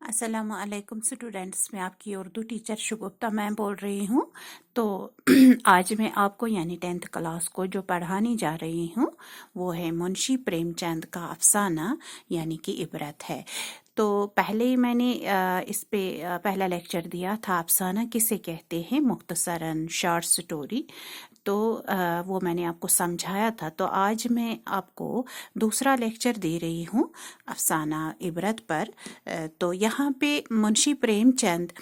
अस्सलाम वालेकुम स्टूडेंट्स, मैं आपकी उर्दू टीचर शुगुफ्ता मैं बोल रही हूँ। तो आज मैं आपको यानी 10th क्लास को जो पढ़ाने जा रही हूँ वो है मुंशी प्रेमचंद का अफसाना यानी कि इबरत है। तो पहले ही मैंने इस पे पहला लेक्चर दिया था, अफसाना किसे कहते हैं, मुख्तसरन शॉर्ट स्टोरी। तो वो मैंने आपको समझाया था। तो आज मैं आपको दूसरा लेक्चर दे रही हूँ अफसाना इबरत पर। तो यहाँ पे मुंशी प्रेमचंद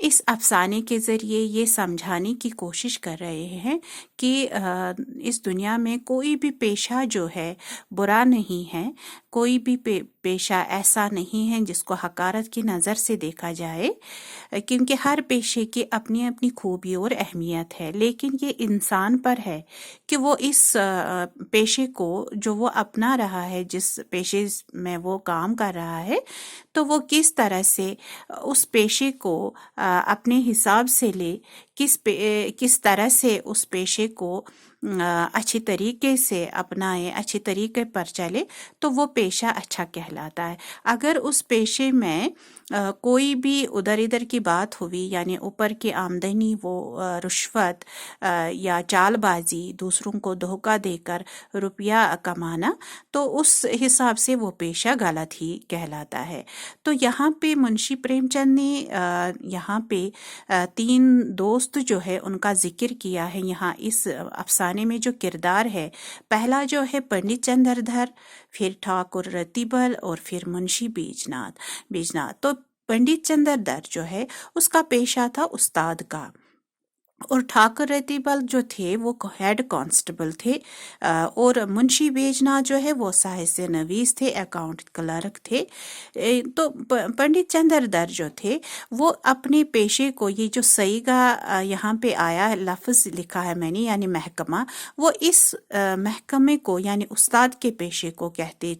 इस अफसाने के ज़रिए ये समझाने की कोशिश कर रहे हैं कि इस दुनिया में कोई भी पेशा जो है बुरा नहीं है, कोई भी पेशा ऐसा नहीं है जिसको हकारत की नज़र से देखा जाए, क्योंकि हर पेशे की अपनी अपनी खूबी और अहमियत है। लेकिन ये इंसान पर है कि वो इस पेशे को जो वो अपना रहा है, जिस पेशे में वो काम कर रहा है, तो वो किस तरह से उस पेशे को अपने हिसाब से ले, किस तरह से उस पेशे को अच्छी तरीके से अपनाए, अच्छी तरीके पर चले, तो वो पेशा अच्छा कहलाता है। अगर उस पेशे में कोई भी उधर इधर की बात हुई, यानी ऊपर की आमदनी, वो रुश्वत या चालबाजी, दूसरों को धोखा देकर रुपया कमाना, तो उस हिसाब से वो पेशा गलत ही कहलाता है। तो यहाँ पे मुंशी प्रेमचंद ने यहाँ पे 3 दोस्त जो है उनका जिक्र किया है। यहाँ इस अफसाने में जो किरदार है, पहला जो है पंडित चंद्रधर, फिर ठाकुर रतीबल और फिर मुंशी बीजनाथ। तो पंडित चंद्रधर जो है उसका पेशा था उस्ताद का, और ठाकुर रतीबल जो थे वो हेड कांस्टेबल थे, और मुंशी बेजना जो है वो साहित्य नवीस थे, अकाउंट क्लर्क थे। तो पंडित चंद्रधर जो थे वो अपने पेशे को, ये जो सईगा यहाँ पे आया है, लफ्ज़ लिखा है मैंने यानी महकमा, वो इस महकमे को यानी उस्ताद के पेशे को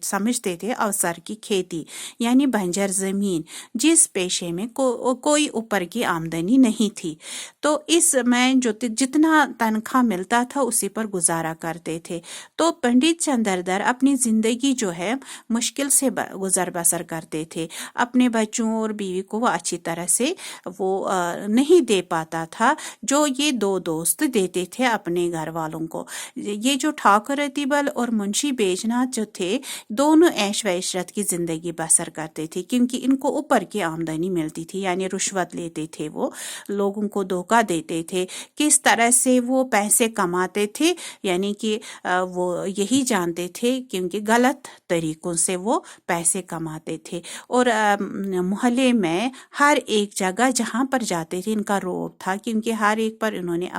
समझते थे अवसर की खेती यानी बंजर ज़मीन, जिस पेशे में कोई ऊपर की आमदनी नहीं थी। तो इस में जो जितना तनख्वाह मिलता था उसी पर गुजारा करते थे। तो पंडित चंद्रधर अपनी जिंदगी जो है मुश्किल से गुजर बसर करते थे। अपने बच्चों और बीवी को वो अच्छी तरह से वो नहीं दे पाता था जो ये 2 दोस्त देते थे अपने घर वालों को। ये जो ठाकुर रतीबल और मुंशी बेजनाथ जो थे, दोनों ऐश व इशरत की जिंदगी बसर करते थे, क्योंकि इनको ऊपर की आमदनी मिलती थी, यानी रुश्वत लेते थे, वो लोगों को धोखा देते थे। किस तरह से वो पैसे कमाते थे, यानी कि वो यही जानते थे, क्योंकि गलत तरीकों से वो पैसे कमाते थे। और मोहल्ले में हर एक जगह जहाँ पर जाते थे इनका रोब था, क्योंकि हर एक पर इन्होंने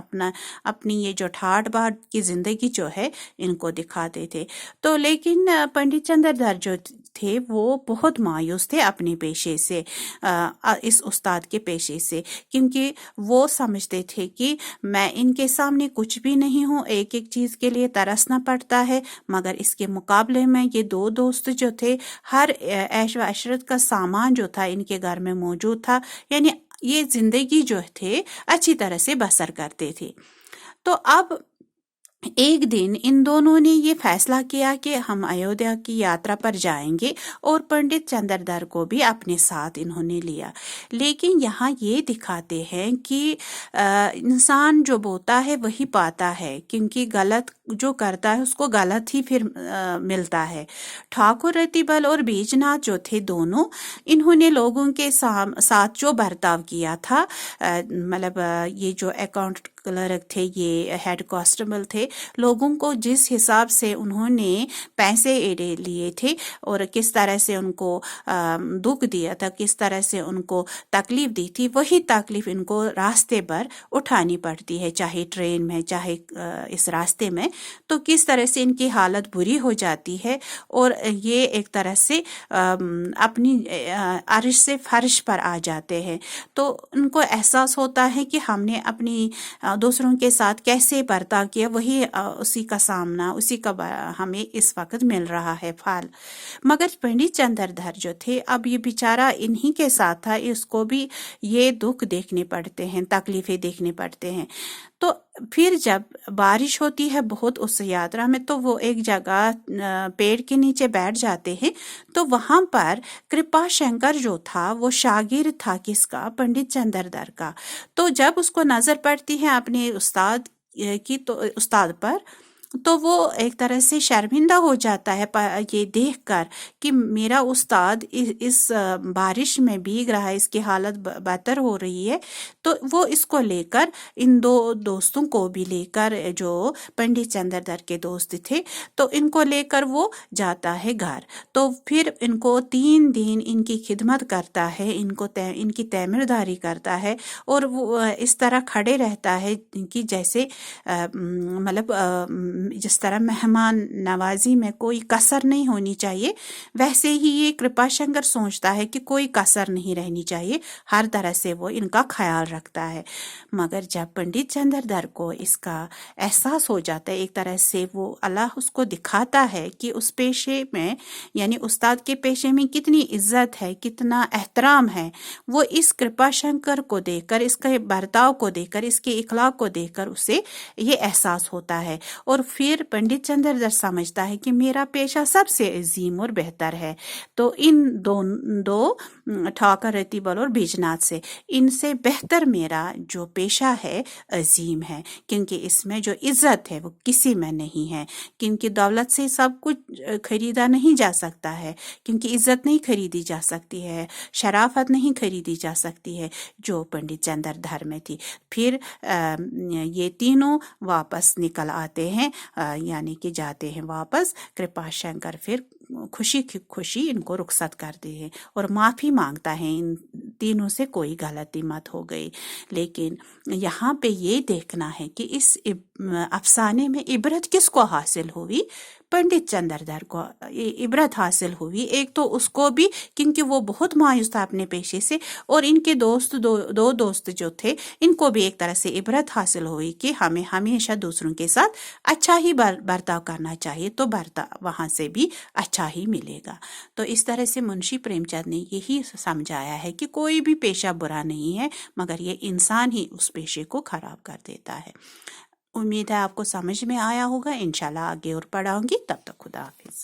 अपनी ये जो ठाट बाट की जिंदगी जो है इनको दिखाते थे। तो लेकिन पंडित चंद्रधर जो थे वो बहुत मायूस थे अपने पेशे से, इस उस्ताद के पेशे से, क्योंकि वो समझते थे कि मैं इनके सामने कुछ भी नहीं हूँ, एक एक चीज़ के लिए तरसना पड़ता है। मगर इसके मुकाबले में ये 2 दोस्त जो थे, हर ऐश व इशरत का सामान जो था इनके घर में मौजूद था, यानी ये जिंदगी जो थे अच्छी तरह से बसर करते थे। तो अब एक दिन इन दोनों ने ये फैसला किया कि हम अयोध्या की यात्रा पर जाएंगे, और पंडित चंद्रधर को भी अपने साथ इन्होंने लिया। लेकिन यहाँ ये दिखाते हैं कि इंसान जो बोता है वही पाता है, क्योंकि गलत जो करता है उसको गलत ही फिर मिलता है। ठाकुर रतीबल और बीजनाथ जो थे दोनों, इन्होंने लोगों के साथ जो बर्ताव किया था, मतलब ये जो अकाउंट क्लर्क थे, ये हेड कांस्टेबल थे, लोगों को जिस हिसाब से उन्होंने पैसे लिए थे और किस तरह से उनको दुख दिया था, किस तरह से उनको तकलीफ दी थी, वही तकलीफ इनको रास्ते पर उठानी पड़ती है, चाहे ट्रेन में चाहे इस रास्ते में। तो किस तरह से इनकी हालत बुरी हो जाती है, और ये एक तरह से अपनी अर्श से फर्श पर आ जाते हैं। तो उनको एहसास होता है कि हमने अपनी दूसरों के साथ कैसे बर्ताव किया, वही उसी का सामना, उसी का हमें इस वक्त मिल रहा है फल। मगर पंडित चंद्रधर जो थे, अब ये बेचारा इन्हीं के साथ था, इसको भी ये दुख देखने पड़ते हैं, तकलीफें देखने पड़ते हैं। तो پھر جب بارش ہوتی ہے بہت اس یاترا میں، تو وہ ایک جگہ پیڑ کے نیچے بیٹھ جاتے ہیں. تو وہاں پر کرپا شنکر جو تھا وہ شاگرد تھا کس کا؟ پنڈت چندردر کا. تو جب اس کو نظر پڑتی ہے اپنے استاد کی، تو استاد پر، تو وہ ایک طرح سے شرمندہ ہو جاتا ہے یہ دیکھ کر کہ میرا استاد اس بارش میں بھیگ رہا ہے، اس کی حالت بدتر ہو رہی ہے. تو وہ اس کو لے کر، ان دو دوستوں کو بھی لے کر، جو پنڈت چندردر کے دوست تھے، تو ان کو لے کر وہ جاتا ہے گھر. تو پھر ان کو 3 دن ان کی خدمت کرتا ہے، ان کی تعمیرداری کرتا ہے، اور وہ اس طرح کھڑے رہتا ہے کہ جیسے مطلب جس طرح مہمان نوازی میں کوئی کسر نہیں ہونی چاہیے، ویسے ہی یہ کرپا شنکر سوچتا ہے کہ کوئی کسر نہیں رہنی چاہیے، ہر طرح سے وہ ان کا خیال رکھتا ہے. مگر جب پنڈت چندردر کو اس کا احساس ہو جاتا ہے، ایک طرح سے وہ اللہ اس کو دکھاتا ہے کہ اس پیشے میں، یعنی استاد کے پیشے میں کتنی عزت ہے، کتنا احترام ہے، وہ اس کرپا شنکر کو دیکھ کر، اس کے برتاؤ کو دیکھ کر، اس کے اخلاق کو دیکھ کر اسے یہ احساس ہوتا ہے. اور پھر پنڈت چندردر سمجھتا ہے کہ میرا پیشہ سب سے عظیم اور بہتر ہے. تو ان دو ٹھاکر رتی بل اور بیجناتھ سے، ان سے بہتر میرا جو پیشہ ہے عظیم ہے، کیونکہ اس میں جو عزت ہے وہ کسی میں نہیں ہے. کیونکہ دولت سے سب کچھ خریدا نہیں جا سکتا ہے، کیونکہ عزت نہیں خریدی جا سکتی ہے، شرافت نہیں خریدی جا سکتی ہے، جو پنڈت چندردر میں تھی. پھر یہ تینوں واپس نکل آتے ہیں، یعنی کہ جاتے ہیں واپس. کرپا شنکر پھر خوشی ان کو رخصت کرتے ہیں اور معافی مانگتا ہے ان تینوں سے، کوئی غلطی مت ہو گئی. لیکن یہاں پہ یہ دیکھنا ہے کہ اس افسانے میں عبرت کس کو حاصل ہوئی؟ پنڈت چندردر کو عبرت حاصل ہوئی. ایک تو اس کو بھی، کیونکہ وہ بہت مایوس تھا اپنے پیشے سے، اور ان کے دوست دو دوست جو تھے، ان کو بھی ایک طرح سے عبرت حاصل ہوئی کہ ہمیں ہمیشہ دوسروں کے ساتھ اچھا ہی برتاؤ کرنا چاہیے، تو وہاں سے بھی اچھا ہی ملے گا. تو اس طرح سے منشی پریم چند نے یہی سمجھایا ہے کہ کوئی بھی پیشہ برا نہیں ہے، مگر یہ انسان ہی اس پیشے کو خراب کر دیتا ہے. امید ہے آپ کو سمجھ میں آیا ہوگا. انشاءاللہ آگے اور پڑھاؤں گی. تب تک خدا حافظ.